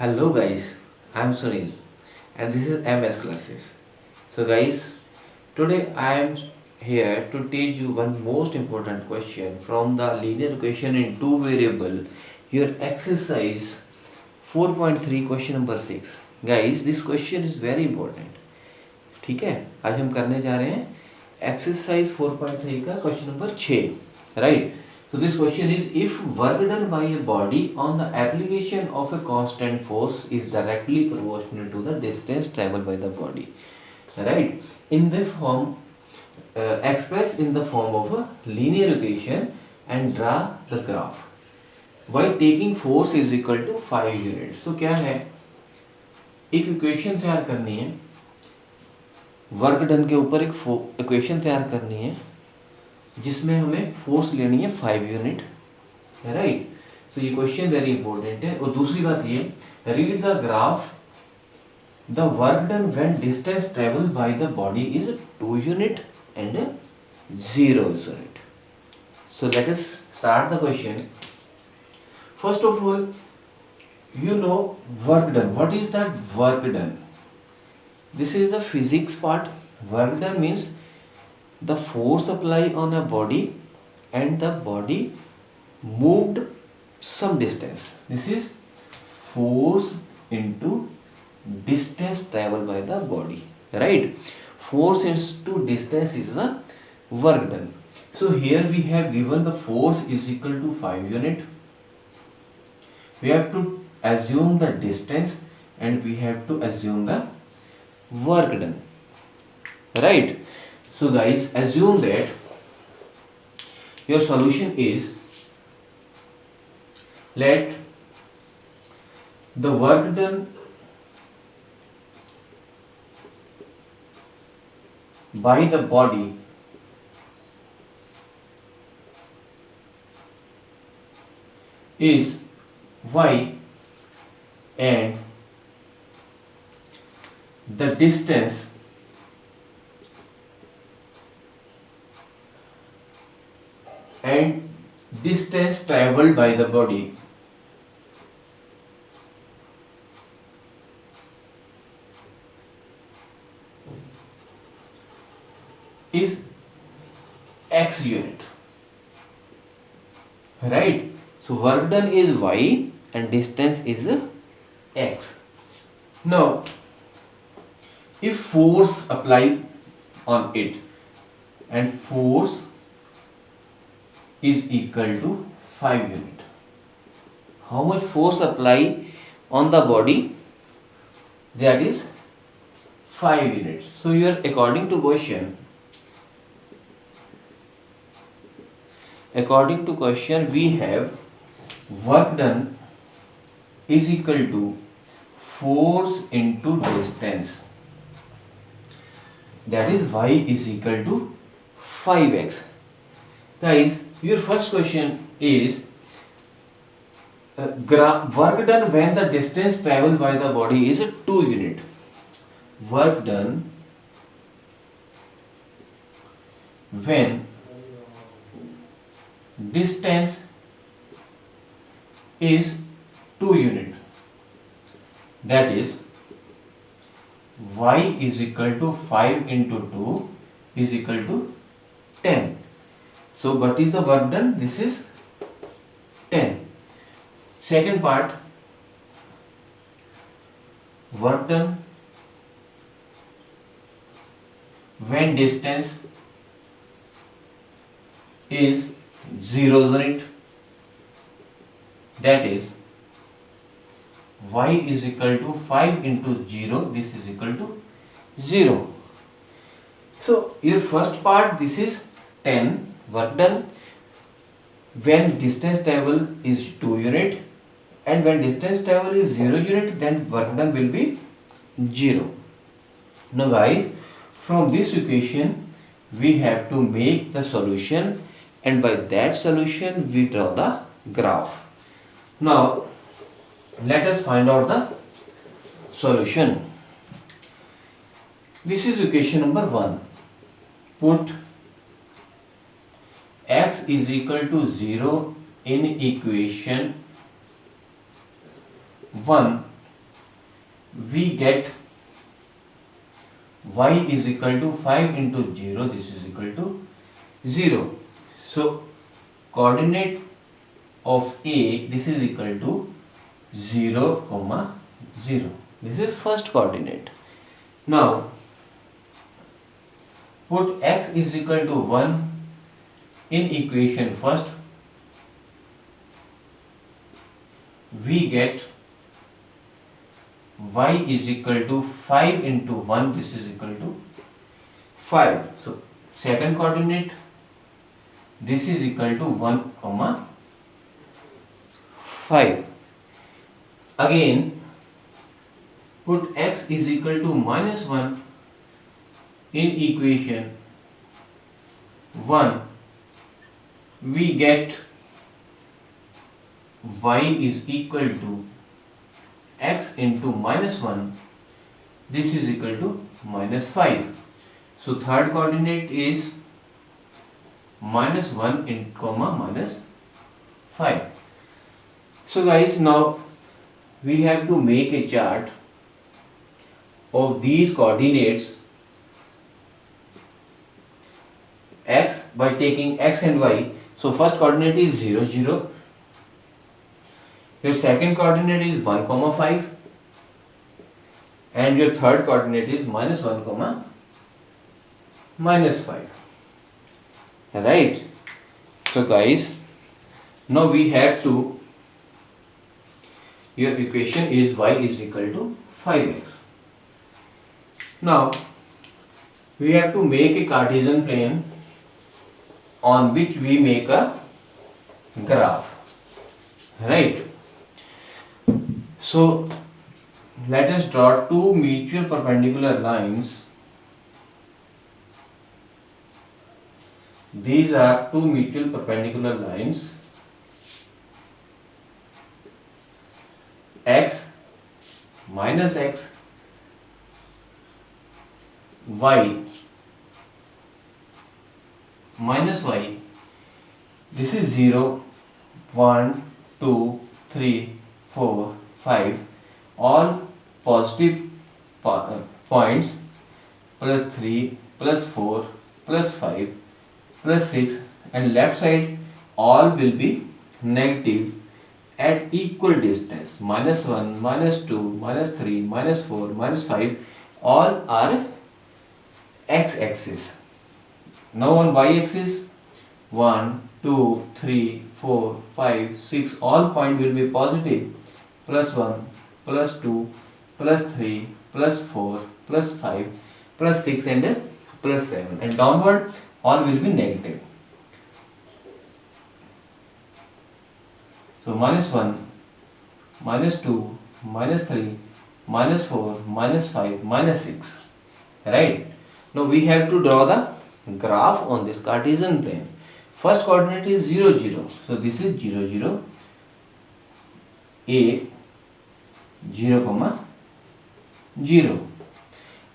Hello guys, I am Sunil and this is MS Classes. So guys, today I am here to teach you one most important question from the linear equation in two variable, your exercise 4.3 question number 6. Guys, this question is very important. ठीक है, आज हम करने जा रहे हैं exercise 4.3 का question number 6, right. So this question is, if work done by a body on the application of a constant force is directly proportional to the distance traveled by the body, right? In the form expressed in the form of a linear equation and draw the graph. While taking force is equal to 5 units. So क्या है, एक equation तैयार करनी है, work done के ऊपर एक equation तैयार करनी है जिसमें हमें फोर्स लेनी है 5 यूनिट, राइट. सो ये क्वेश्चन वेरी इंपॉर्टेंट है. और दूसरी बात ये, read the graph, the work done when distance travel by the body is 2 unit and 0 unit. So let us start the question. First of all, you know work done. What is that work done? This is the physics part. Work done means the force applied on a body and the body moved some distance. This is force into distance traveled by the body, right? Force into distance is the work done. So here we have given the force is equal to 5 unit. We have to assume the distance and we have to assume the work done, right? So guys, assume that your solution is, let the work done by the body is y and the distance traveled by the body is x unit, right? So work done is y and distance is x. Now if force applied on it and force is equal to 5 unit, how much force applied on the body? That is 5 units. So here according to question we have work done is equal to force into distance, that is y is equal to 5x. Guys, your first question is work done when the distance traveled by the body is 2 unit. Work done when distance is 2 unit, that is y is equal to 5 into 2 is equal to 10. So what is the work done? This is 10. Second part, work done when distance is 0 unit, that is y is equal to 5 into 0, this is equal to 0. So your first part, this is 10, work done when distance travel is 2 unit, and when distance travel is 0 unit, then work done will be 0. Now guys, from this equation we have to make the solution, and by that solution we draw the graph. Now let us find out the solution. This is equation number 1. Put x is equal to 0 in equation 1 we get y is equal to 5 into 0, this is equal to 0. So coordinate of A, this is equal to 0 comma 0. This is first coordinate. Now put x is equal to 1 in equation first. We get y is equal to 5 into 1, this is equal to 5. So second coordinate, this is equal to 1 comma 5. Again put x is equal to minus 1 in equation 1. We get y is equal to x into minus 1, this is equal to minus 5. So third coordinate is minus 1 in comma minus 5. So guys, now we have to make a chart of these coordinates x by taking x and y. So first coordinate is 0 0. Your second coordinate is 1 comma 5, and your third coordinate is minus 1 comma minus 5. Right? So guys, now we have to, your equation is y is equal to 5x. Now we have to make a Cartesian plane on which we make a graph. Right? So let us draw two mutual perpendicular lines. These are two mutual perpendicular lines, x minus x, y minus y. This is 0, 1, 2, 3, 4, 5, all positive points, plus 3, plus 4, plus 5, plus 6, and left side all will be negative at equal distance. Minus 1, minus 2, minus 3, minus 4, minus 5, all are x-axis. Now on y-axis, 1, 2, 3, 4, 5, 6, all point will be positive. Plus 1, plus 2, plus 3, plus 4, plus 5, plus 6, and plus 7. And downward all will be negative. So minus 1, minus 2, minus 3, minus 4, minus 5, minus 6. Right? Now we have to draw the graph on this Cartesian plane. First coordinate is 0 0. So this is 0 0. A 0 comma 0,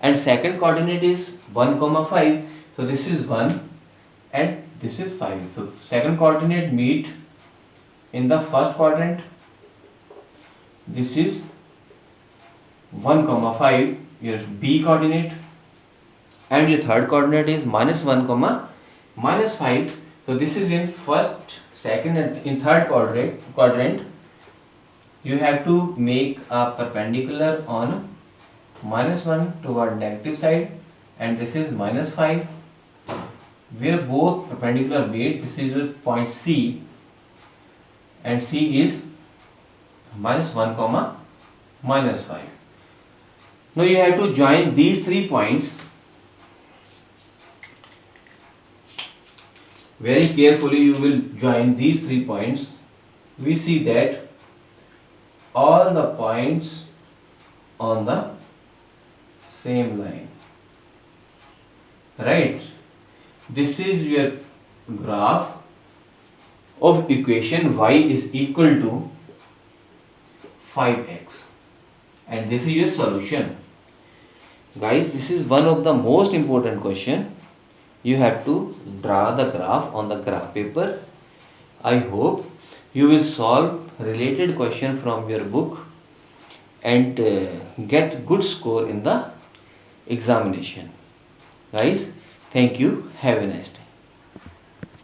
and second coordinate is 1 comma 5. So this is 1 and this is 5. So second coordinate meet in the first quadrant. This is 1 comma 5, your B coordinate, and your third coordinate is minus 1 comma minus 5. So this is in first, second, and in third quadrant. You have to make a perpendicular on minus 1 toward negative side, and this is minus 5, where both perpendicular meet. This is your point C, and C is minus 1 comma minus 5. Now you have to join these 3 points. Very carefully you will join these 3 points. We see that all the points on the same line. Right? This is your graph of equation y is equal to 5x, and this is your solution. Guys, this is one of the most important question. You have to draw the graph on the graph paper. I hope you will solve related question from your book and get good score in the examination. Guys, thank you. Have a nice day.